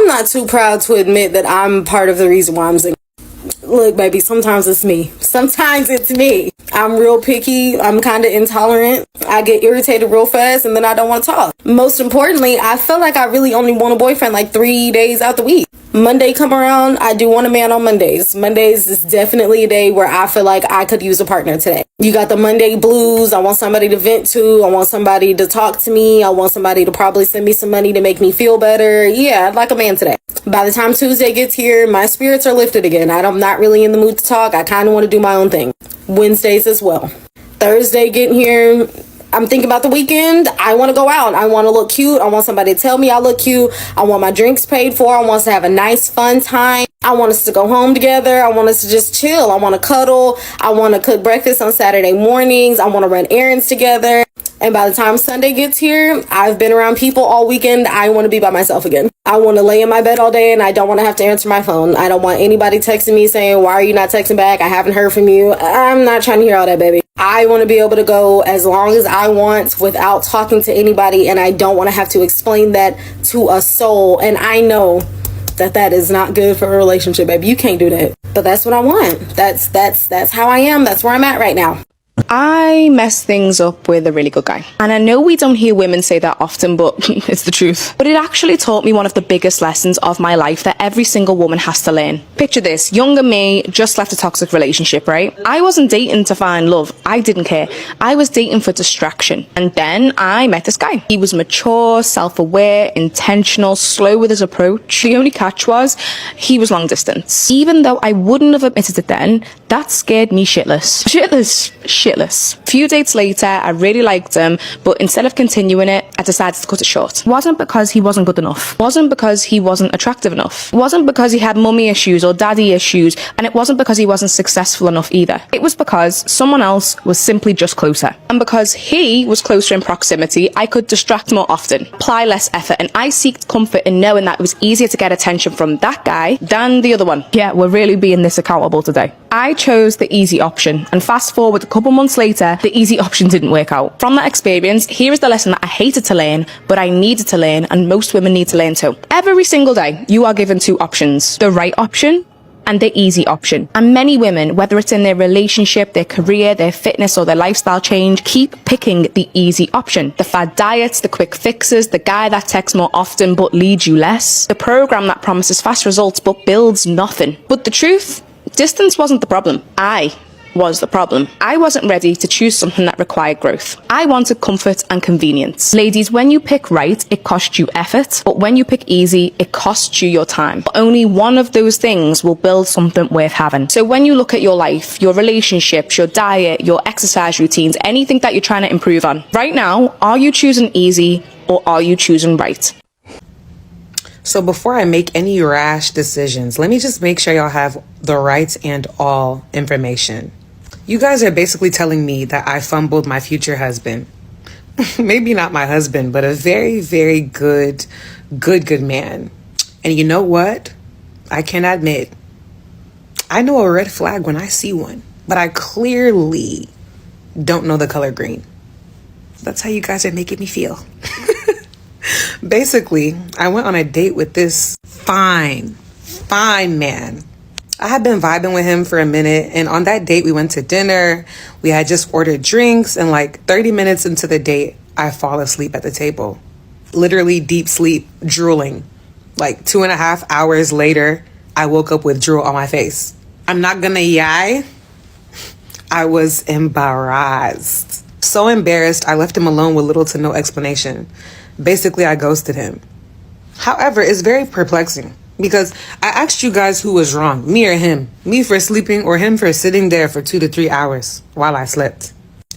not too proud to admit that I'm part of the reason why I'm single. Look, baby, sometimes it's me. Sometimes it's me. I'm real picky. I'm kind of intolerant. I get irritated real fast and then I don't want to talk. Most importantly, I feel like I really only want a boyfriend like 3 days out the week. Monday come around, I do want a man on Mondays. Mondays is definitely a day where I feel like I could use a partner today. You got the Monday blues. I want somebody to vent to. I want somebody to talk to me. I want somebody to probably send me some money to make me feel better. Yeah, I'd like a man today. By the time Tuesday gets here, my spirits are lifted again. I'm not really in the mood to talk. I kind of want to do my own thing. Wednesdays as well. Thursday getting here, I'm thinking about the weekend. I want to go out. I want to look cute. I want somebody to tell me I look cute. I want my drinks paid for. I want us to have a nice, fun time. I want us to go home together. I want us to just chill. I want to cuddle. I want to cook breakfast on Saturday mornings. I want to run errands together. And by the time Sunday gets here, I've been around people all weekend. I want to be by myself again. I want to lay in my bed all day and I don't want to have to answer my phone. I don't want anybody texting me saying, why are you not texting back? I haven't heard from you. I'm not trying to hear all that, baby. I want to be able to go as long as I want without talking to anybody. And I don't want to have to explain that to a soul. And I know that is not good for a relationship, baby. You can't do that. But that's what I want. That's how I am. That's where I'm at right now. I messed things up with a really good guy. And I know we don't hear women say that often, but it's the truth. But it actually taught me one of the biggest lessons of my life that every single woman has to learn. Picture this, younger me just left a toxic relationship, right? I wasn't dating to find love. I didn't care. I was dating for distraction. And then I met this guy. He was mature, self-aware, intentional, slow with his approach. The only catch was he was long distance. Even though I wouldn't have admitted it then, that scared me shitless. Shitless. A few dates later, I really liked him, but instead of continuing it, I decided to cut it short. It wasn't because he wasn't good enough. It wasn't because he wasn't attractive enough. It wasn't because he had mummy issues or daddy issues, and it wasn't because he wasn't successful enough either. It was because someone else was simply just closer. And because he was closer in proximity, I could distract more often, apply less effort, and I seeked comfort in knowing that it was easier to get attention from that guy than the other one. Yeah, we're really being this accountable today. I chose the easy option, and fast forward a couple months later, the easy option didn't work out. From that experience, here is the lesson that I hated to learn, but I needed to learn, and most women need to learn too. Every single day, you are given two options: the right option and the easy option. And many women, whether it's in their relationship, their career, their fitness, or their lifestyle change, keep picking the easy option. The fad diets, the quick fixes, the guy that texts more often but leads you less, the program that promises fast results but builds nothing. But the truth, distance wasn't the problem. I was the problem. I wasn't ready to choose something that required growth. I wanted comfort and convenience. Ladies, when you pick right, it costs you effort, but when you pick easy, it costs you your time. But only one of those things will build something worth having. So when you look at your life, your relationships, your diet, your exercise routines, anything that you're trying to improve on, right now, are you choosing easy or are you choosing right? So before I make any rash decisions, let me just make sure y'all have the right and all information. You guys are basically telling me that I fumbled my future husband. Maybe not my husband, but a very, very good man. And you know what? I can admit, I know a red flag when I see one, but I clearly don't know the color green. That's how you guys are making me feel. Basically, I went on a date with this fine man. I had been vibing with him for a minute, and on that date, we went to dinner. We had just ordered drinks, and like 30 minutes into the date, I fall asleep at the table. Literally deep sleep, drooling. Like 2.5 hours later, I woke up with drool on my face. I'm not gonna lie, I was embarrassed. So embarrassed, I left him alone with little to no explanation. Basically, I ghosted him. However, it's very perplexing because I asked you guys who was wrong, me or him, me for sleeping or him for sitting there for 2 to 3 hours while I slept.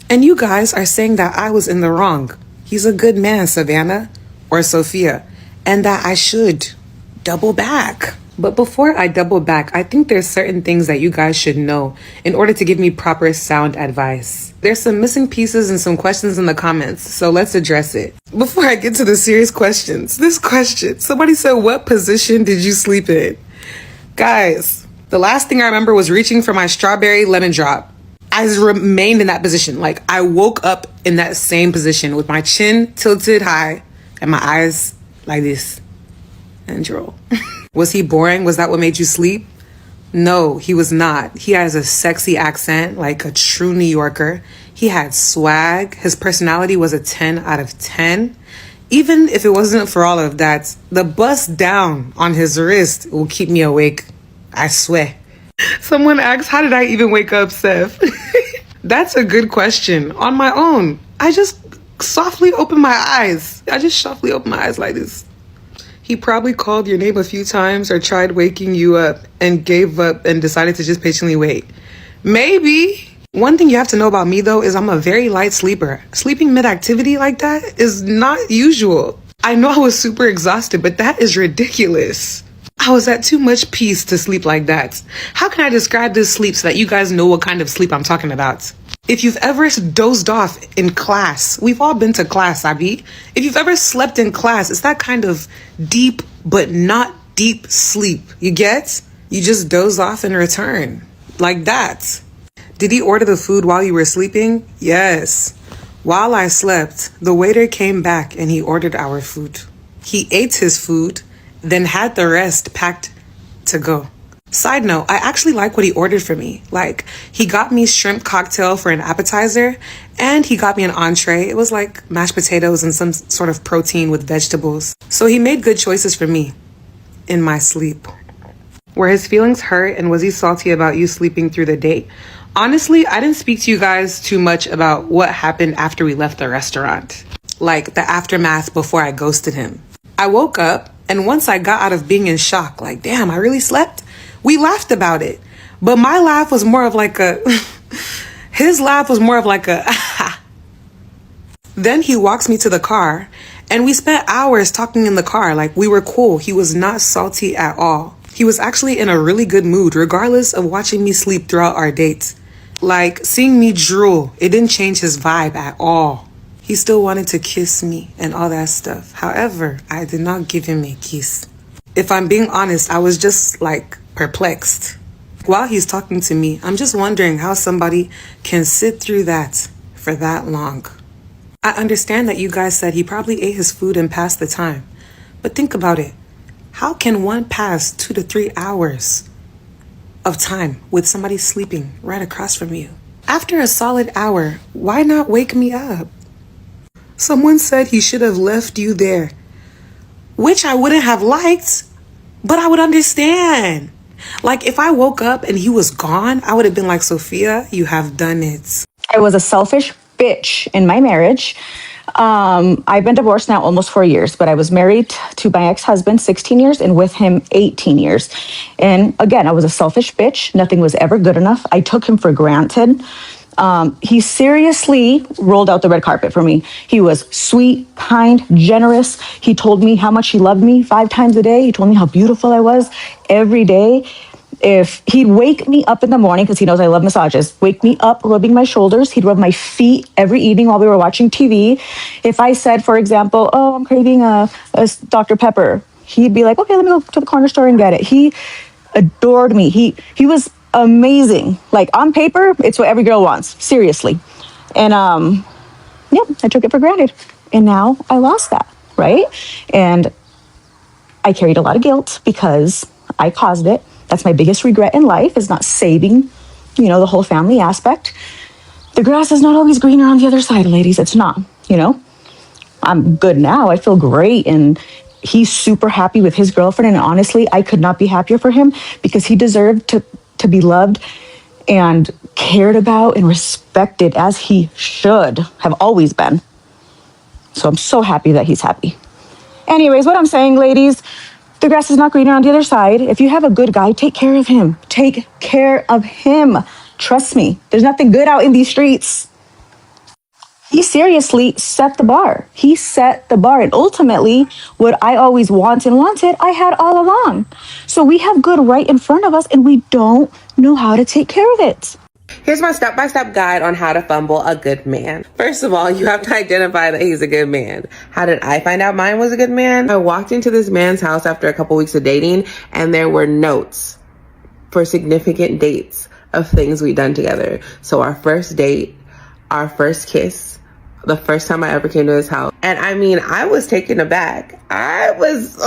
And you guys are saying that I was in the wrong. He's a good man, Savannah or Sophia, and that I should double back. But before I double back, I think there's certain things that you guys should know in order to give me proper sound advice. There's some missing pieces and some questions in the comments, so let's address it. Before I get to the serious questions, this question, somebody said, what position did you sleep in? Guys, the last thing I remember was reaching for my strawberry lemon drop. I remained in that position. Like, I woke up in that same position with my chin tilted high and my eyes like this. and drool. Was he boring? Was that what made you sleep? No, he was not. He has a sexy accent, like a true New Yorker. He had swag. His personality was a 10 out of 10. Even if it wasn't for all of that, the bust down on his wrist will keep me awake. I swear. Someone asked, how did I even wake up, Seth? That's a good question. On my own. I just softly opened my eyes. I just softly opened my eyes like this. He probably called your name a few times or tried waking you up and gave up and decided to just patiently wait. Maybe. One thing you have to know about me, though, is I'm a very light sleeper. Sleeping mid-activity like that is not usual. I know I was super exhausted, but that is ridiculous. I was at too much peace to sleep like that. How can I describe this sleep so that you guys know what kind of sleep I'm talking about? If you've ever dozed off in class, we've all been to class, Abi. If you've ever slept in class, it's that kind of deep but not deep sleep. You get? You just doze off and return. Like that. Did he order the food while you were sleeping? Yes. While I slept, the waiter came back and he ordered our food. He ate his food, then had the rest packed to go. Side note, I actually like what he ordered for me. Like, he got me shrimp cocktail for an appetizer, and he got me an entree. It was like mashed potatoes and some sort of protein with vegetables. So he made good choices for me in my sleep. Were his feelings hurt, and was he salty about you sleeping through the date? Honestly, I didn't speak to you guys too much about what happened after we left the restaurant. Like, the aftermath before I ghosted him. I woke up, and once I got out of being in shock, like, damn, I really slept? We laughed about it, but my laugh was more of like a, his laugh was more of like a, Then he walks me to the car and we spent hours talking in the car. Like, we were cool. He was not salty at all. He was actually in a really good mood, regardless of watching me sleep throughout our date. Like, seeing me drool, it didn't change his vibe at all. He still wanted to kiss me and all that stuff. However, I did not give him a kiss. If I'm being honest, I was just like perplexed. While he's talking to me, I'm just wondering how somebody can sit through that for that long. I understand that you guys said he probably ate his food and passed the time. But think about it. How can one pass 2 to 3 hours of time with somebody sleeping right across from you? After a solid hour, why not wake me up? Someone said he should have left you there, which I wouldn't have liked, but I would understand. Like, if I woke up and he was gone, I would have been like, Sophia, you have done it. I was a selfish bitch in my marriage. I've been divorced now almost 4 years, but I was married to my ex-husband 16 years and with him 18 years. And again, I was a selfish bitch. Nothing was ever good enough. I took him for granted. He seriously rolled out the red carpet for me. He was sweet, kind, generous. He told me how much he loved me 5 times a day. He told me how beautiful I was every day. If he'd wake me up in the morning, because he knows I love massages, wake me up rubbing my shoulders. He'd rub my feet every evening while we were watching TV. If I said, for example, oh, I'm craving a Dr. Pepper, he'd be like, okay, let me go to the corner store and get it. He adored me. He was amazing. Like, on paper, it's what every girl wants. Seriously. And yeah, I took it for granted. And now I lost that, right? And I carried a lot of guilt because I caused it. That's my biggest regret in life, is not saving, the whole family aspect. The grass is not always greener on the other side, ladies. It's not, I'm good now. I feel great. And he's super happy with his girlfriend. And honestly, I could not be happier for him, because he deserved to be loved and cared about and respected, as he should have always been. So I'm so happy that he's happy. Anyways, what I'm saying, ladies, the grass is not greener on the other side. If you have a good guy, take care of him. Take care of him. Trust me, there's nothing good out in these streets. He seriously set the bar. He set the bar. And ultimately, what I always wanted, I had all along. So we have good right in front of us, and we don't know how to take care of it. Here's my step-by-step guide on how to fumble a good man. First of all, you have to identify that he's a good man. How did I find out mine was a good man? I walked into this man's house after a couple weeks of dating, and there were notes for significant dates of things we'd done together. So our first date, our first kiss, the first time I ever came to his house. And I mean, I was taken aback. I was,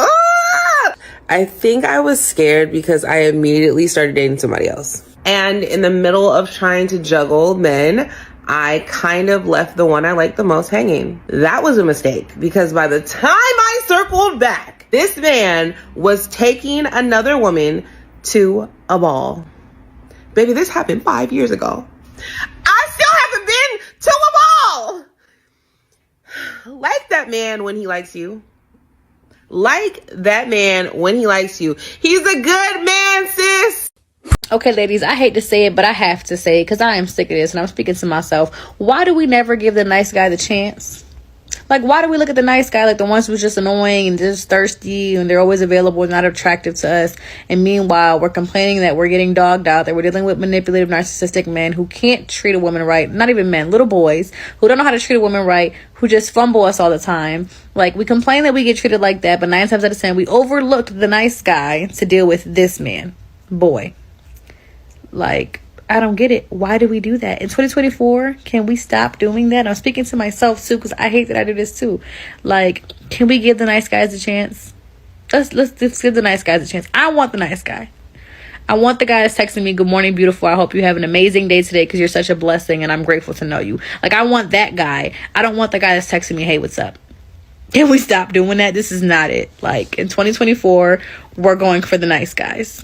I think I was scared because I immediately started dating somebody else. And in the middle of trying to juggle men, I kind of left the one I liked the most hanging. That was a mistake because by the time I circled back, this man was taking another woman to a ball. Baby, this happened 5 years ago. I still haven't been to a ball. Like that man when he likes you. Like that man when he likes you. He's a good man, sis. Okay, ladies, I hate to say it, but I have to say it because I am sick of this and I'm speaking to myself. Why do we never give the nice guy the chance? Like, why do we look at the nice guy like the ones who's just annoying and just thirsty and they're always available and not attractive to us? And meanwhile, we're complaining that we're getting dogged out, that we're dealing with manipulative, narcissistic men who can't treat a woman right. Not even men, little boys who don't know how to treat a woman right, who just fumble us all the time. Like, we complain that we get treated like that, but 9 times out of 10, we overlooked the nice guy to deal with this man. Boy. Like, I don't get it. Why do we do that? In 2024, can we stop doing that? I'm speaking to myself too, because I hate that I do this too. Like, can we give the nice guys a chance? Let's give the nice guys a chance. I want the nice guy. I want the guy that's texting me, "Good morning, beautiful. I hope you have an amazing day today because you're such a blessing and I'm grateful to know you." Like, I want that guy. I don't want the guy that's texting me, "Hey, what's up?" Can we stop doing that? This is not it. Like, in 2024, we're going for the nice guys.